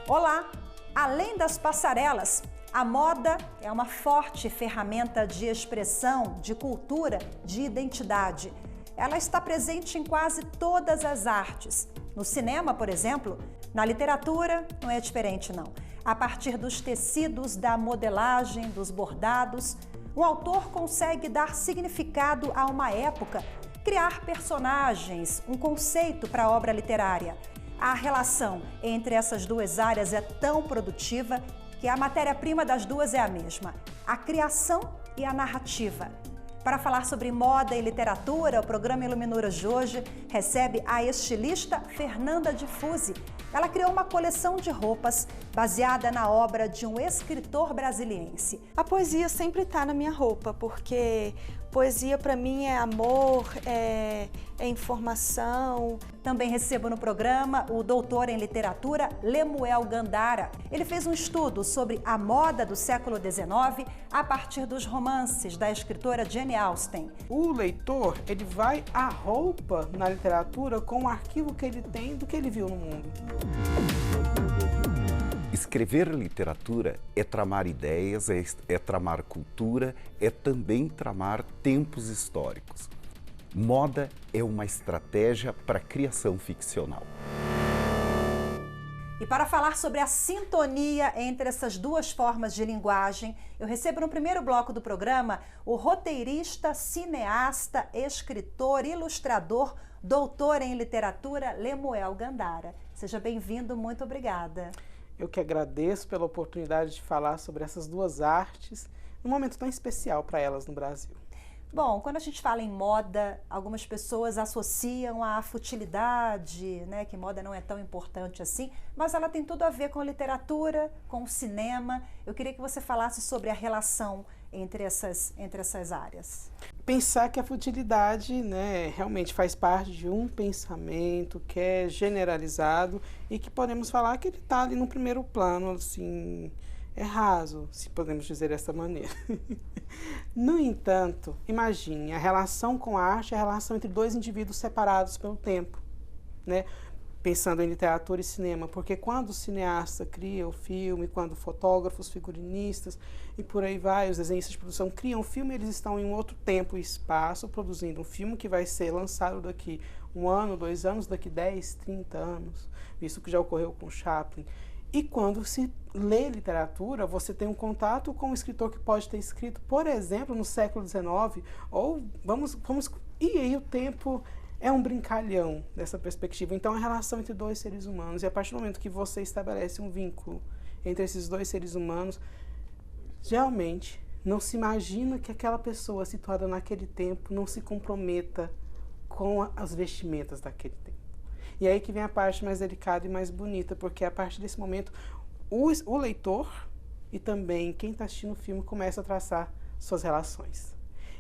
Olá! Além das passarelas, a moda é uma forte ferramenta de expressão, de cultura, de identidade. Ela está presente em quase todas as artes. No cinema, por exemplo, na literatura não é diferente não. A partir dos tecidos, da modelagem, dos bordados, um autor consegue dar significado a uma época, criar personagens, um conceito para a obra literária. A relação entre essas duas áreas é tão produtiva que a matéria-prima das duas é a mesma, a criação e a narrativa. Para falar sobre moda e literatura, o programa Iluminuras de hoje recebe a estilista Fernanda Diffusi. Ela criou uma coleção de roupas baseada na obra de um escritor brasiliense. A poesia sempre está na minha roupa, porque poesia para mim é amor, é informação. Também recebo no programa o doutor em literatura Lemuel Gandara. Ele fez um estudo sobre a moda do século XIX a partir dos romances da escritora Jane Austen. O leitor, ele vai à roupa na literatura com o arquivo que ele tem do que ele viu no mundo. Escrever literatura é tramar ideias, é tramar cultura, é também tramar tempos históricos. Moda é uma estratégia para a criação ficcional. E para falar sobre a sintonia entre essas duas formas de linguagem, eu recebo no primeiro bloco do programa o roteirista, cineasta, escritor, ilustrador, doutor em literatura, Lemuel Gandara. Seja bem-vindo, muito obrigada. Eu que agradeço pela oportunidade de falar sobre essas duas artes, num momento tão especial para elas no Brasil. Bom, quando a gente fala em moda, algumas pessoas associam à futilidade, né, que moda não é tão importante assim, mas ela tem tudo a ver com a literatura, com o cinema. Eu queria que você falasse sobre a relação entre essas áreas. Pensar que a futilidade, né, realmente faz parte de um pensamento que é generalizado e que podemos falar que ele está ali no primeiro plano, assim, é raso, se podemos dizer dessa maneira. No entanto, imagine, a relação com a arte é a relação entre dois indivíduos separados pelo tempo, né? Pensando em literatura e cinema, porque quando o cineasta cria o filme, quando fotógrafos, figurinistas e por aí vai, os desenhistas de produção criam o filme, eles estão em um outro tempo e espaço produzindo um filme que vai ser lançado daqui 1 ano, 2 anos, daqui 10, 30 anos, isso que já ocorreu com Chaplin. E quando se lê literatura, você tem um contato com um escritor que pode ter escrito, por exemplo, no século XIX, ou e aí o tempo é um brincalhão dessa perspectiva. Então, a relação entre dois seres humanos, e a partir do momento que você estabelece um vínculo entre esses dois seres humanos, geralmente não se imagina que aquela pessoa situada naquele tempo não se comprometa com as vestimentas daquele tempo. E aí que vem a parte mais delicada e mais bonita, porque a partir desse momento o leitor e também quem está assistindo o filme começa a traçar suas relações.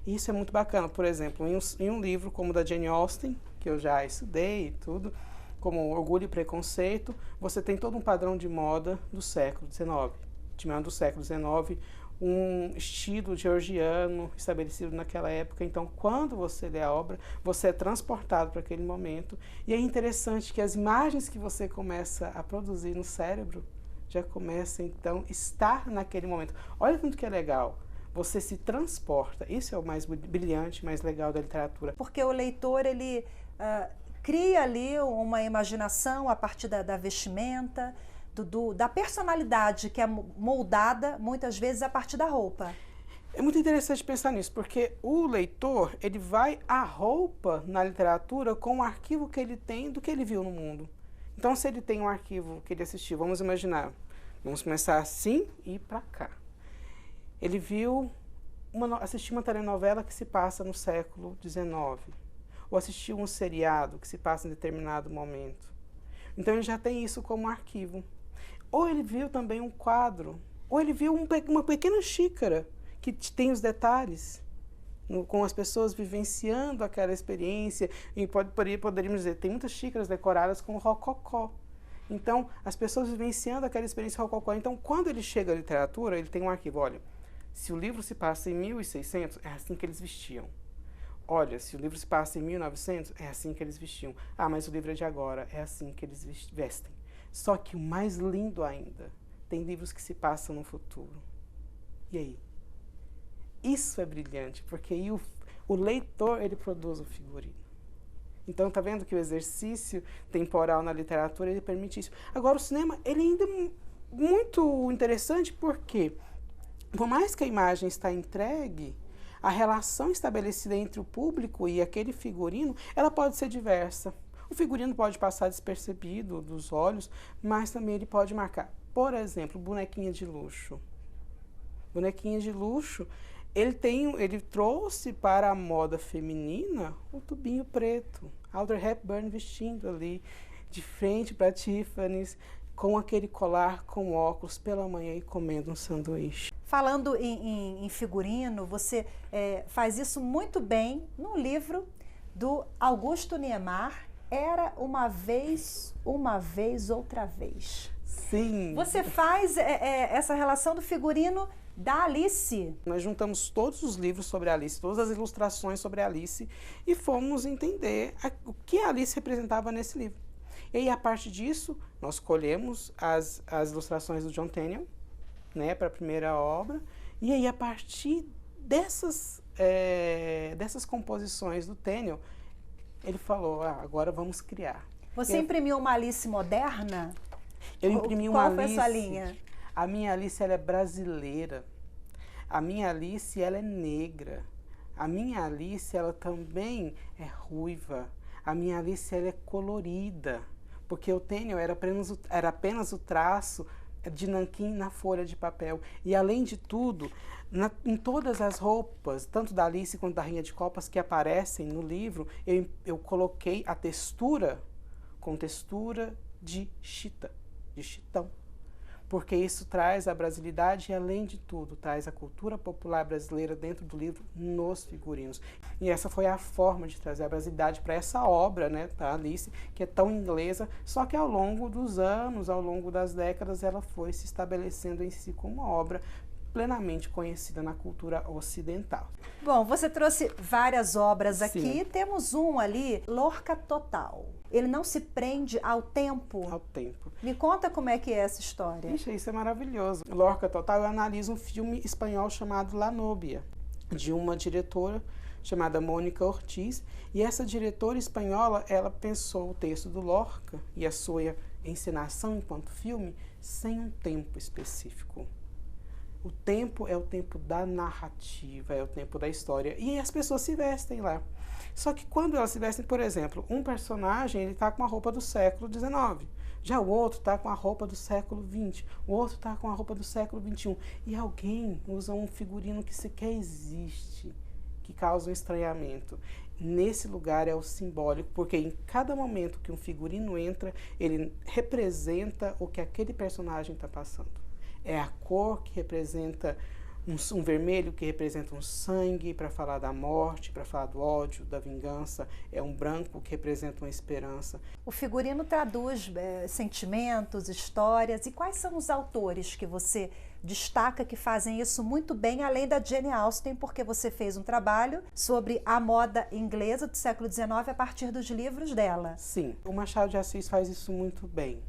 E isso é muito bacana. Por exemplo, em um livro como o da Jane Austen, que eu já estudei e tudo, como Orgulho e Preconceito, você tem todo um padrão de moda do século XIX. De meados do século XIX, um estilo georgiano estabelecido naquela época. Então, quando você lê a obra, você é transportado para aquele momento. E é interessante que as imagens que você começa a produzir no cérebro já começa, então, a estar naquele momento. Olha tanto que é legal. Você se transporta. Isso é o mais brilhante, mais legal da literatura. Porque o leitor, ele cria ali uma imaginação a partir da vestimenta, da personalidade que é moldada, muitas vezes, a partir da roupa. É muito interessante pensar nisso, porque o leitor, ele vai à roupa na literatura com o arquivo que ele tem do que ele viu no mundo. Então, se ele tem um arquivo que ele assistiu, vamos imaginar, vamos começar assim e ir para cá. Ele assistiu uma telenovela que se passa no século XIX, ou assistiu um seriado que se passa em determinado momento. Então, ele já tem isso como arquivo. Ou ele viu também um quadro, ou ele viu uma pequena xícara que tem os detalhes, com as pessoas vivenciando aquela experiência, e poderíamos dizer, tem muitas xícaras decoradas com rococó. Então, as pessoas vivenciando aquela experiência rococó. Então, quando ele chega à literatura, ele tem um arquivo, olha, se o livro se passa em 1600, é assim que eles vestiam. Olha, se o livro se passa em 1900, é assim que eles vestiam. Ah, mas o livro é de agora, é assim que eles vestem. Só que o mais lindo ainda, tem livros que se passam no futuro. E aí? Isso é brilhante, porque aí o leitor, ele produz o figurino. Então, tá vendo que o exercício temporal na literatura, ele permite isso. Agora, o cinema, ele ainda é muito interessante, porque por mais que a imagem está entregue, a relação estabelecida entre o público e aquele figurino, ela pode ser diversa. O figurino pode passar despercebido dos olhos, mas também ele pode marcar. Por exemplo, bonequinha de luxo. Bonequinha de luxo, ele trouxe para a moda feminina o tubinho preto. Audrey Hepburn vestindo ali, de frente para Tiffany's, com aquele colar, com óculos, pela manhã e comendo um sanduíche. Falando em figurino, você faz isso muito bem no livro do Augusto Niemeyer, Era uma vez, outra vez. Sim. Você faz essa relação do figurino da Alice. Nós juntamos todos os livros sobre a Alice, todas as ilustrações sobre a Alice e fomos entender o que a Alice representava nesse livro. E aí, a partir disso, nós escolhemos as ilustrações do John Tenniel, né, para a primeira obra. E aí, a partir dessas composições do Tenniel, ele falou, agora vamos criar. Você imprimiu uma Alice moderna? Eu imprimi uma Alice. Qual foi a sua linha? A minha Alice, ela é brasileira. A minha Alice, ela é negra. A minha Alice, ela também é ruiva. A minha Alice, ela é colorida. Porque o Tenniel era apenas o traço de nanquim na folha de papel. E, além de tudo, em todas as roupas, tanto da Alice quanto da Rainha de Copas, que aparecem no livro, eu coloquei a textura com textura de chita, de chitão. Porque isso traz a brasilidade e, além de tudo, traz a cultura popular brasileira dentro do livro nos figurinos. E essa foi a forma de trazer a brasilidade para essa obra, né, da Alice, que é tão inglesa, só que ao longo dos anos, ao longo das décadas, ela foi se estabelecendo em si como uma obra plenamente conhecida na cultura ocidental. Bom, você trouxe várias obras aqui. Sim. Temos um ali, Lorca Total. Ele não se prende ao tempo. Ao tempo. Me conta como é que é essa história. Ixi, isso é maravilhoso. Lorca Total, eu analiso um filme espanhol chamado La Novia, de uma diretora chamada Mônica Ortiz. E essa diretora espanhola, ela pensou o texto do Lorca e a sua encenação enquanto filme sem um tempo específico. O tempo é o tempo da narrativa, é o tempo da história. E as pessoas se vestem lá. Só que quando elas se vestem, por exemplo, um personagem, ele está com a roupa do século XIX. Já o outro está com a roupa do século XX. O outro está com a roupa do século XXI. E alguém usa um figurino que sequer existe, que causa um estranhamento. Nesse lugar é o simbólico, porque em cada momento que um figurino entra, ele representa o que aquele personagem está passando. É a cor que representa um vermelho que representa um sangue para falar da morte, para falar do ódio, da vingança. É um branco que representa uma esperança. O figurino traduz sentimentos, histórias. E quais são os autores que você destaca que fazem isso muito bem, além da Jane Austen, porque você fez um trabalho sobre a moda inglesa do século XIX a partir dos livros dela? Sim, o Machado de Assis faz isso muito bem,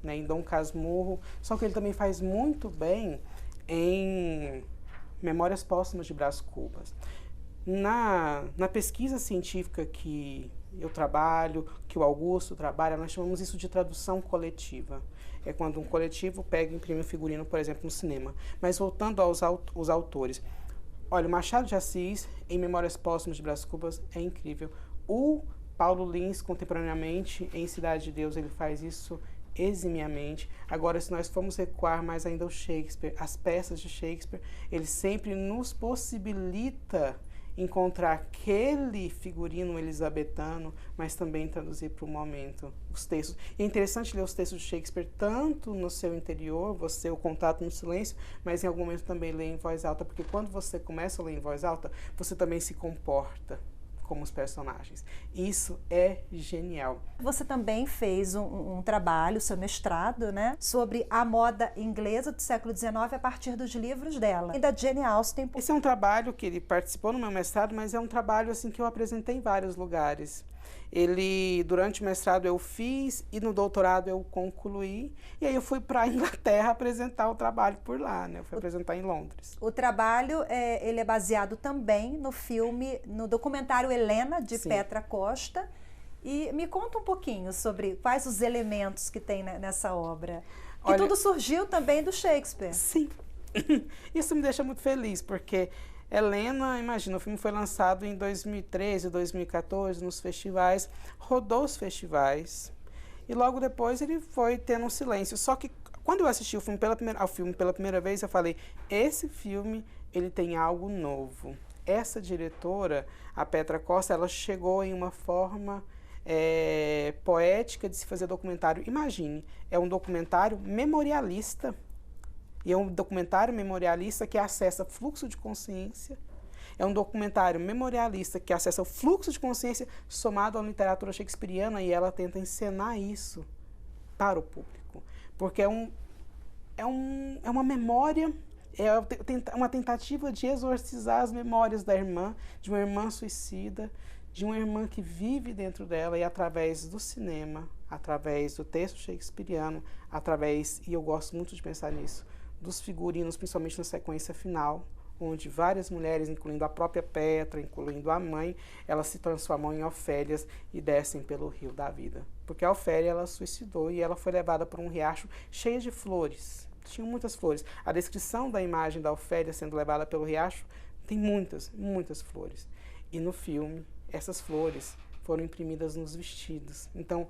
né, em Dom Casmurro, só que ele também faz muito bem em Memórias Póstumas de Brás Cubas. Na pesquisa científica que eu trabalho, que o Augusto trabalha, nós chamamos isso de tradução coletiva. É quando um coletivo pega e imprime um figurino, por exemplo, no cinema. Mas voltando aos autores, olha, o Machado de Assis, em Memórias Póstumas de Brás Cubas, é incrível. O Paulo Lins, contemporaneamente, em Cidade de Deus, ele faz isso eximiamente. Agora, se nós formos recuar mais ainda ao Shakespeare, as peças de Shakespeare, ele sempre nos possibilita encontrar aquele figurino elisabetano, mas também traduzir para o momento os textos. E é interessante ler os textos de Shakespeare tanto no seu interior, você o contato no silêncio, mas em algum momento também ler em voz alta, porque quando você começa a ler em voz alta, você também se comporta como os personagens. Isso é genial. Você também fez um trabalho, seu mestrado, né, sobre a moda inglesa do século XIX a partir dos livros dela e da Jane Austen. Esse é um trabalho que ele participou no meu mestrado, mas é um trabalho assim que eu apresentei em vários lugares. Durante o mestrado eu fiz e no doutorado eu concluí. E aí eu fui para a Inglaterra apresentar o trabalho por lá, né? Eu fui apresentar em Londres. O trabalho, ele é baseado também no filme, no documentário Helena, de Sim. Petra Costa. E me conta um pouquinho sobre quais os elementos que tem nessa obra. Que Olha, tudo surgiu também do Shakespeare. Sim. Isso me deixa muito feliz, porque Helena, imagina, o filme foi lançado em 2013, 2014, nos festivais, rodou os festivais, e logo depois ele foi tendo um silêncio. Só que quando eu assisti o filme pela primeira vez, eu falei, esse filme, ele tem algo novo. Essa diretora, a Petra Costa, ela chegou em uma forma poética de se fazer documentário. Imagine, é um documentário memorialista, e é um documentário memorialista que acessa fluxo de consciência. É um documentário memorialista que acessa o fluxo de consciência somado à literatura shakespeariana, e ela tenta encenar isso para o público. Porque é uma memória, uma tentativa de exorcizar as memórias da irmã, de uma irmã suicida, de uma irmã que vive dentro dela, e através do cinema, através do texto shakespeariano, e eu gosto muito de pensar nisso, dos figurinos, principalmente na sequência final, onde várias mulheres, incluindo a própria Petra, incluindo a mãe, elas se transformam em Ofélias e descem pelo rio da vida. Porque a Ofélia, ela suicidou e ela foi levada por um riacho cheio de flores. Tinham muitas flores. A descrição da imagem da Ofélia sendo levada pelo riacho tem muitas, muitas flores. E no filme, essas flores foram imprimidas nos vestidos. Então,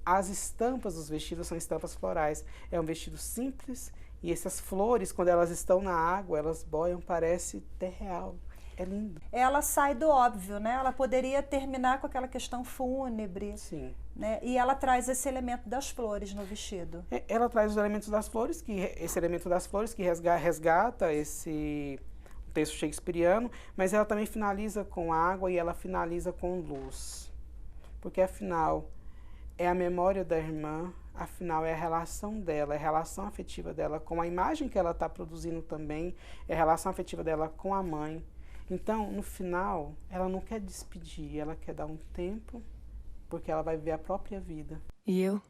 as estampas dos vestidos são estampas florais. É um vestido simples, e essas flores, quando elas estão na água, elas boiam, parece até real. É lindo. Ela sai do óbvio, né? Ela poderia terminar com aquela questão fúnebre. Sim. Né? E ela traz esse elemento das flores no vestido. Ela traz os elementos das flores, esse elemento das flores que resgata esse texto shakespeariano, mas ela também finaliza com água e ela finaliza com luz. Porque, afinal, é a memória da irmã, afinal, é a relação dela, é a relação afetiva dela com a imagem que ela está produzindo também, é a relação afetiva dela com a mãe. Então, no final, ela não quer despedir, ela quer dar um tempo, porque ela vai viver a própria vida. E eu,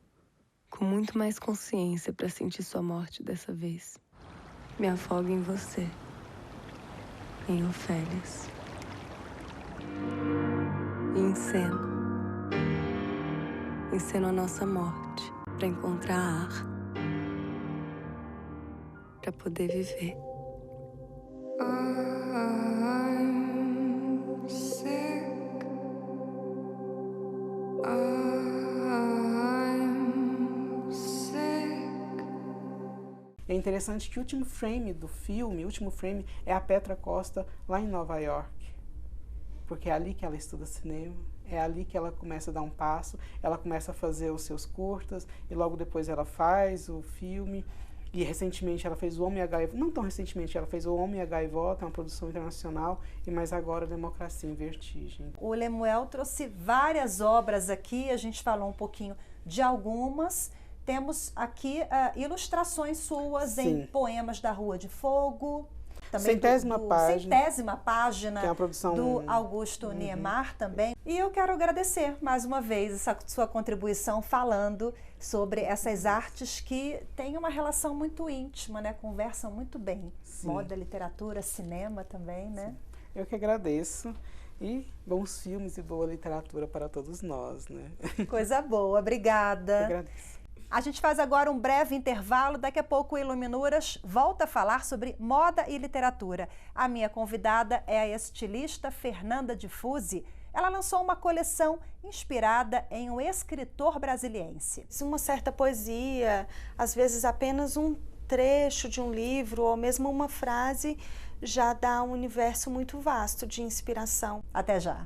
com muito mais consciência para sentir sua morte dessa vez, me afogo em você, em Ofélias. E enceno a nossa morte para encontrar ar, para poder viver. I'm sick. I'm sick. É interessante que o último frame do filme, é a Petra Costa lá em Nova York. Porque é ali que ela estuda cinema, é ali que ela começa a dar um passo, ela começa a fazer os seus curtas, e logo depois ela faz o filme. E recentemente ela fez O Homem e a Gaivota, não tão recentemente, ela fez O Homem e a Gaivota, uma produção internacional, e mais agora Democracia em Vertigem. O Lemuel trouxe várias obras aqui, a gente falou um pouquinho de algumas. Temos aqui ilustrações suas em poemas da Rua de Fogo. Também centésima página, que é uma produção do Augusto Niemeyer também. E eu quero agradecer mais uma vez essa sua contribuição falando sobre essas artes que têm uma relação muito íntima, né? Conversam muito bem. Sim. Moda, literatura, cinema também, né? Eu que agradeço. E bons filmes e boa literatura para todos nós, né? Coisa boa, obrigada. Eu agradeço. A gente faz agora um breve intervalo, daqui a pouco o Iluminuras volta a falar sobre moda e literatura. A minha convidada é a estilista Fernanda Diffusi. Ela lançou uma coleção inspirada em um escritor brasiliense. Uma certa poesia, às vezes apenas um trecho de um livro ou mesmo uma frase já dá um universo muito vasto de inspiração. Até já.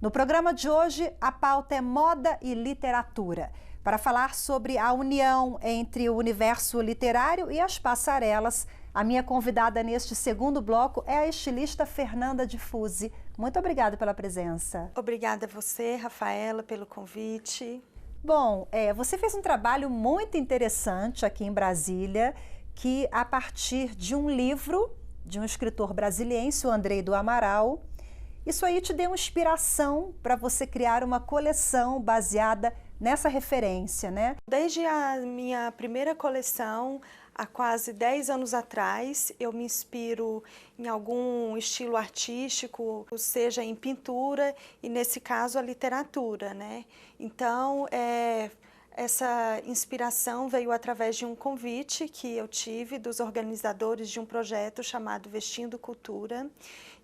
No programa de hoje, a pauta é moda e literatura, para falar sobre a união entre o universo literário e as passarelas A minha convidada neste segundo bloco é a estilista Fernanda Diffusi. Muito obrigada pela presença. Obrigada a você, Rafaela, pelo convite. Bom, você fez um trabalho muito interessante aqui em Brasília, que a partir de um livro de um escritor brasiliense, o Andrei do Amaral, isso aí te deu inspiração para você criar uma coleção baseada nessa referência, né? Desde a minha primeira coleção, há quase 10 anos atrás, eu me inspiro em algum estilo artístico, seja em pintura e, nesse caso, a literatura, né? Então, essa inspiração veio através de um convite que eu tive dos organizadores de um projeto chamado Vestindo Cultura,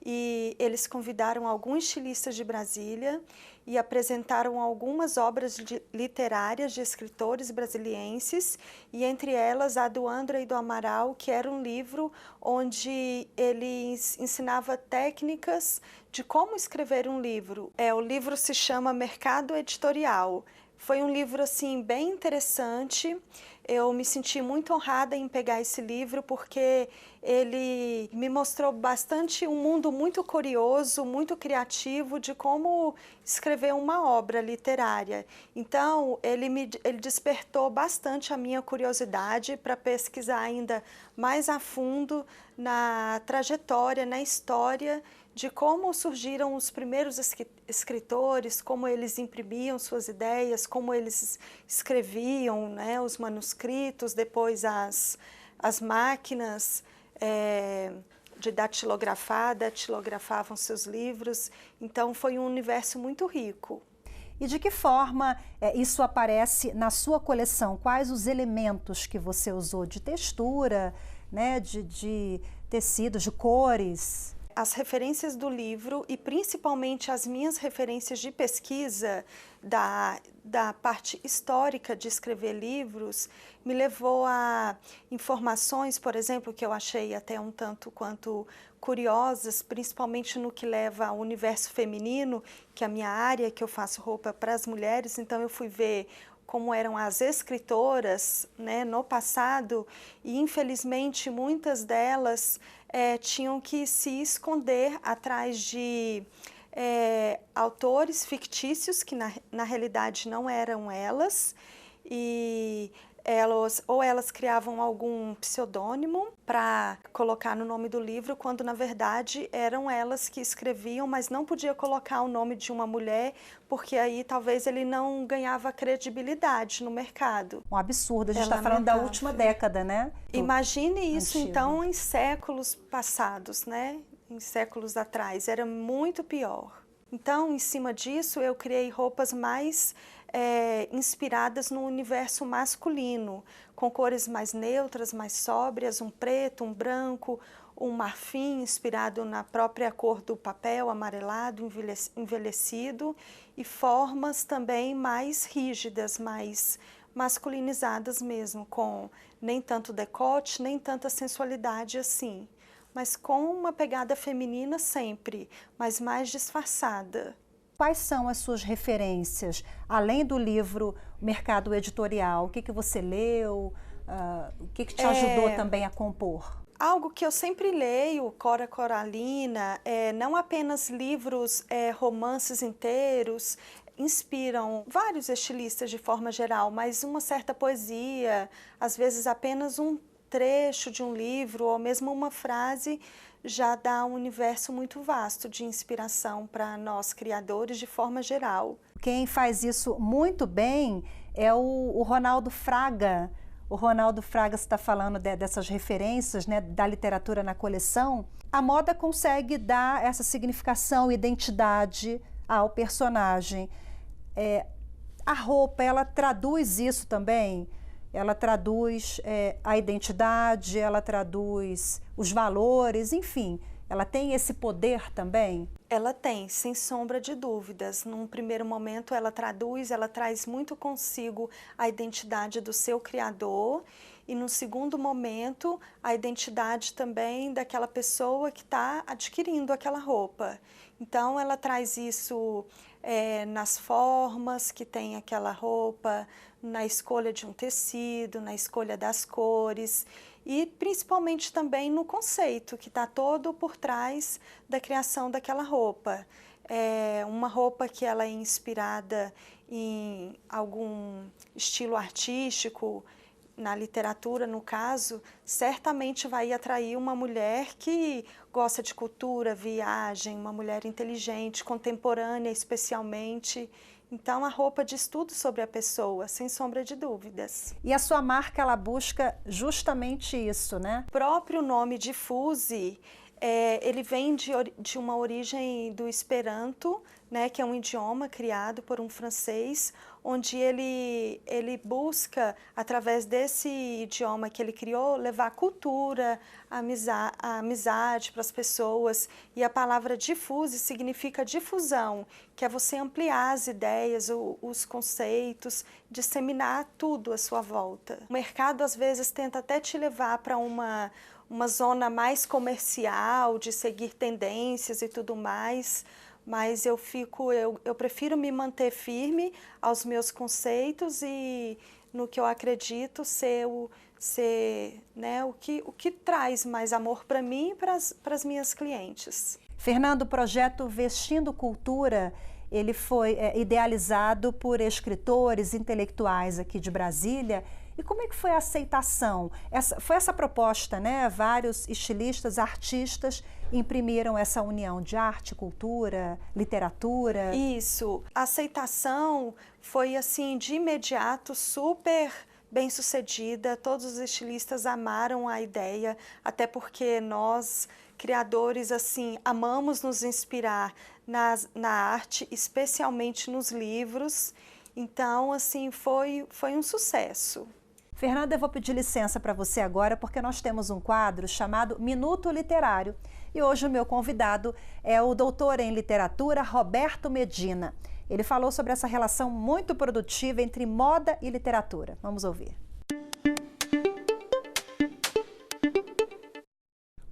e eles convidaram alguns estilistas de Brasília e apresentaram algumas obras literárias de escritores brasilienses, e entre elas a do Andrei do Amaral, que era um livro onde ele ensinava técnicas de como escrever um livro. O livro se chama Mercado Editorial. Foi um livro assim bem interessante. Eu me senti muito honrada em pegar esse livro porque ele me mostrou bastante um mundo muito curioso, muito criativo de como escrever uma obra literária. Então, ele despertou bastante a minha curiosidade para pesquisar ainda mais a fundo na trajetória, na história de como surgiram os primeiros escritores, como eles imprimiam suas ideias, como eles escreviam, né, os manuscritos, depois as máquinas de datilografavam seus livros. Então, foi um universo muito rico. E de que forma isso aparece na sua coleção? Quais os elementos que você usou de textura, né, de tecidos, de cores? As referências do livro e principalmente as minhas referências de pesquisa da parte histórica de escrever livros me levou a informações, por exemplo, que eu achei até um tanto quanto curiosas, principalmente no que leva ao universo feminino, que é a minha área, que eu faço roupa para as mulheres. Então eu fui ver como eram as escritoras, né, no passado, e infelizmente muitas delas tinham que se esconder atrás de autores fictícios que na realidade não eram elas, e elas criavam algum pseudônimo para colocar no nome do livro, quando na verdade eram elas que escreviam, mas não podia colocar o nome de uma mulher, porque aí talvez ele não ganhava credibilidade no mercado. Um absurdo, a gente está falando da última década, né? Imagine isso então em séculos passados, né? Em séculos atrás, era muito pior. Então, em cima disso, eu criei roupas mais inspiradas no universo masculino, com cores mais neutras, mais sóbrias, um preto, um branco, um marfim inspirado na própria cor do papel, amarelado, envelhecido, e formas também mais rígidas, mais masculinizadas mesmo, com nem tanto decote, nem tanta sensualidade assim, mas com uma pegada feminina sempre, mas mais disfarçada. Quais são as suas referências, além do livro Mercado Editorial? O que você leu? O que te ajudou também a compor? Algo que eu sempre leio, Cora Coralina, não apenas livros, romances inteiros, inspiram vários estilistas de forma geral, mas uma certa poesia, às vezes apenas um trecho de um livro ou mesmo uma frase já dá um universo muito vasto de inspiração para nós criadores de forma geral. Quem faz isso muito bem é o Ronaldo Fraga. O Ronaldo Fraga está falando dessas referências, né, da literatura na coleção. A moda consegue dar essa significação, identidade ao personagem. A roupa, ela traduz isso também. Ela traduz a identidade, ela traduz os valores, enfim, ela tem esse poder também? Ela tem, sem sombra de dúvidas. Num primeiro momento ela traz muito consigo a identidade do seu criador, e no segundo momento a identidade também daquela pessoa que está adquirindo aquela roupa. Então ela traz isso nas formas que tem aquela roupa, na escolha de um tecido, na escolha das cores. e principalmente também no conceito que está todo por trás da criação daquela roupa. É uma roupa que ela é inspirada em algum estilo artístico, na literatura, no caso, certamente vai atrair uma mulher que gosta de cultura, viagem, uma mulher inteligente, contemporânea especialmente. Então, a roupa diz tudo sobre a pessoa, sem sombra de dúvidas. E a sua marca, ela busca justamente isso, né? O próprio nome Diffuse, ele vem de uma origem do Esperanto, né, que é um idioma criado por um francês, onde ele busca, através desse idioma que ele criou, levar cultura, a amizade para as pessoas. E a palavra diffuse significa difusão, que é você ampliar as ideias, os conceitos, disseminar tudo à sua volta. O mercado, às vezes, tenta até te levar para uma zona mais comercial, de seguir tendências e tudo mais, mas eu prefiro me manter firme aos meus conceitos e no que eu acredito ser o que traz mais amor para mim e para as minhas clientes. Fernando, o projeto Vestindo Cultura, ele foi idealizado por escritores, intelectuais aqui de Brasília. E como é que foi a aceitação? Foi essa proposta, né? Vários estilistas, artistas imprimiram essa união de arte, cultura, literatura. Isso. A aceitação foi, assim, de imediato, super bem sucedida. Todos os estilistas amaram a ideia, até porque nós, criadores, assim, amamos nos inspirar na arte, especialmente nos livros. Então, assim, foi um sucesso. Fernanda, eu vou pedir licença para você agora, porque nós temos um quadro chamado Minuto Literário. E hoje o meu convidado é o doutor em literatura, Roberto Medina. Ele falou sobre essa relação muito produtiva entre moda e literatura. Vamos ouvir.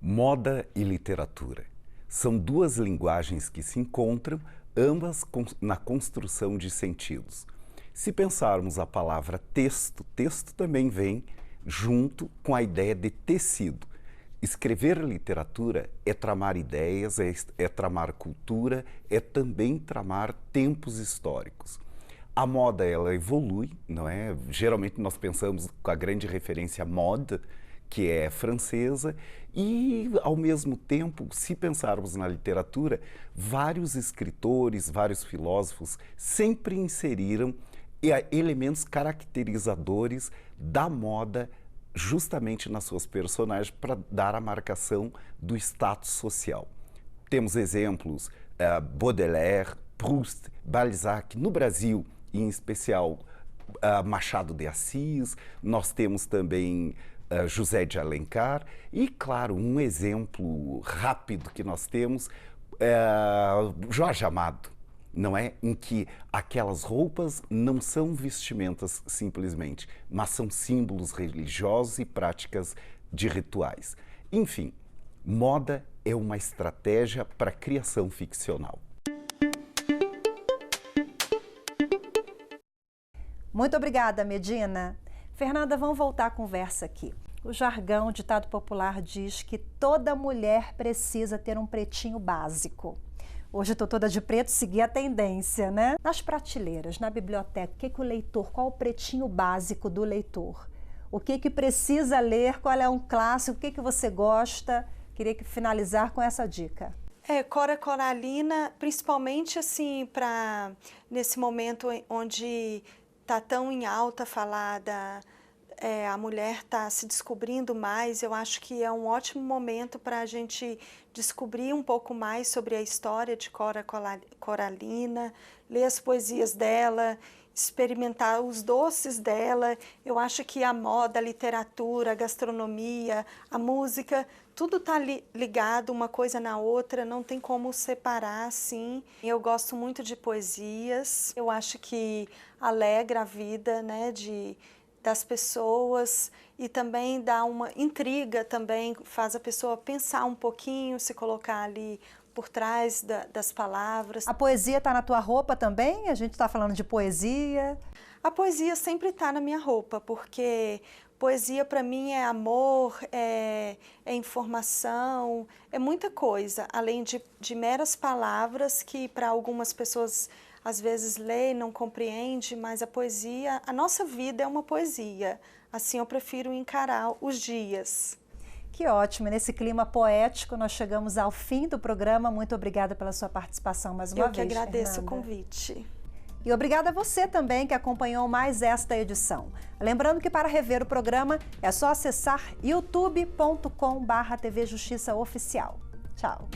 Moda e literatura são duas linguagens que se encontram, ambas na construção de sentidos. Se pensarmos a palavra texto, texto também vem junto com a ideia de tecido. Escrever literatura é tramar ideias, é tramar cultura, é também tramar tempos históricos. A moda, ela evolui, não é? Geralmente nós pensamos com a grande referência mode, que é francesa, e ao mesmo tempo, se pensarmos na literatura, vários escritores, vários filósofos sempre inseriram elementos caracterizadores da moda justamente nas suas personagens para dar a marcação do status social. Temos exemplos, Baudelaire, Proust, Balzac, no Brasil, em especial Machado de Assis, nós temos também José de Alencar e, claro, um exemplo rápido que nós temos Jorge Amado, não é? Em que aquelas roupas não são vestimentas simplesmente, mas são símbolos religiosos e práticas de rituais. Enfim, moda é uma estratégia para a criação ficcional. Muito obrigada, Medina. Fernanda, vamos voltar à conversa aqui. O jargão, o ditado popular diz que toda mulher precisa ter um pretinho básico. Hoje estou toda de preto, segui a tendência, né? Nas prateleiras, na biblioteca, o leitor, qual o pretinho básico do leitor? O que precisa ler, qual é um clássico, o que você gosta? Queria finalizar com essa dica. Cora Coralina, principalmente assim, nesse momento onde está tão em alta falar a mulher está se descobrindo mais, eu acho que é um ótimo momento para a gente descobrir um pouco mais sobre a história de Cora Coralina, ler as poesias dela, experimentar os doces dela. Eu acho que a moda, a literatura, a gastronomia, a música, tudo está ligado uma coisa na outra, não tem como separar assim. Eu gosto muito de poesias, eu acho que alegra a vida, né, das pessoas e também dá uma intriga, também faz a pessoa pensar um pouquinho, se colocar ali por trás das palavras. A poesia está na tua roupa também? A gente está falando de poesia. A poesia sempre está na minha roupa, porque Poesia para mim é amor, é informação, é muita coisa, além de meras palavras que para algumas pessoas às vezes lê e não compreende, mas a poesia, a nossa vida é uma poesia. Assim eu prefiro encarar os dias. Que ótimo, nesse clima poético nós chegamos ao fim do programa. Muito obrigada pela sua participação mais uma vez, Eu que agradeço Fernanda. o convite. E obrigada a você também que acompanhou mais esta edição. Lembrando que para rever o programa é só acessar youtube.com/TV Justiça Oficial. Tchau!